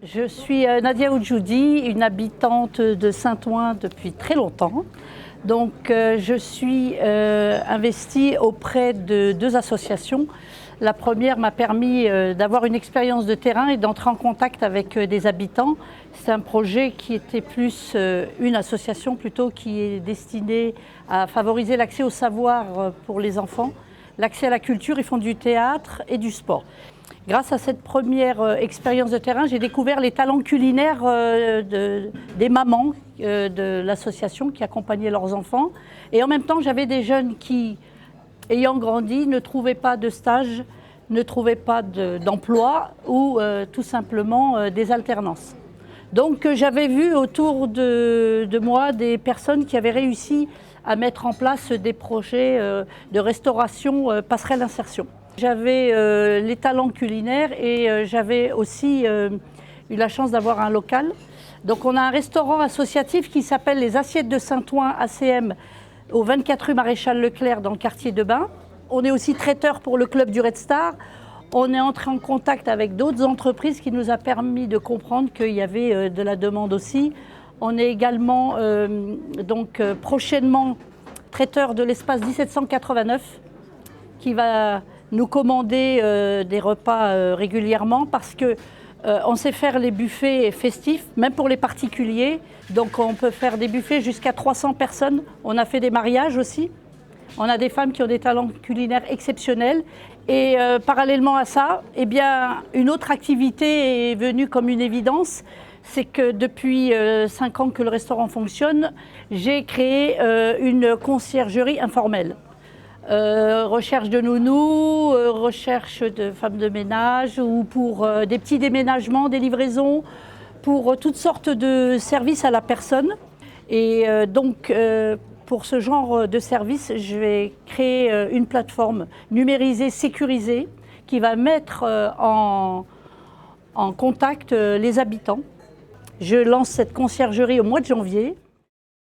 Je suis Nadia Oudjoudi, une habitante de Saint-Ouen depuis très longtemps. Donc je suis investie auprès de deux associations. La première m'a permis d'avoir une expérience de terrain et d'entrer en contact avec des habitants. C'est un projet qui était plus une association plutôt qui est destinée à favoriser l'accès au savoir pour les enfants, l'accès à la culture. Ils font du théâtre et du sport. Grâce à cette première expérience de terrain, j'ai découvert les talents culinaires des mamans de l'association qui accompagnaient leurs enfants. Et en même temps, j'avais des jeunes qui, ayant grandi, ne trouvaient pas de stage, ne trouvaient pas d'emploi ou tout simplement des alternances. Donc j'avais vu autour de moi des personnes qui avaient réussi à mettre en place des projets de restauration passerelle insertion. J'avais les talents culinaires et j'avais aussi eu la chance d'avoir un local. Donc on a un restaurant associatif qui s'appelle les Assiettes de Saint-Ouen ACM au 24 rue Maréchal Leclerc dans le quartier de Bain. On est aussi traiteur pour le club du Red Star. On est entré en contact avec d'autres entreprises qui nous a permis de comprendre qu'il y avait de la demande aussi. On est également prochainement traiteur de l'espace 1789 qui va nous commander des repas régulièrement parce que on sait faire les buffets festifs, même pour les particuliers. Donc on peut faire des buffets jusqu'à 300 personnes. On a fait des mariages aussi. On a des femmes qui ont des talents culinaires exceptionnels. Et parallèlement à ça, eh bien, une autre activité est venue comme une évidence. C'est que depuis 5 ans que le restaurant fonctionne, j'ai créé une conciergerie informelle. Recherche de nounous, recherche de femmes de ménage ou pour des petits déménagements, des livraisons, pour toutes sortes de services à la personne. Et pour ce genre de service, je vais créer une plateforme numérisée, sécurisée, qui va mettre en contact les habitants. Je lance cette conciergerie au mois de janvier.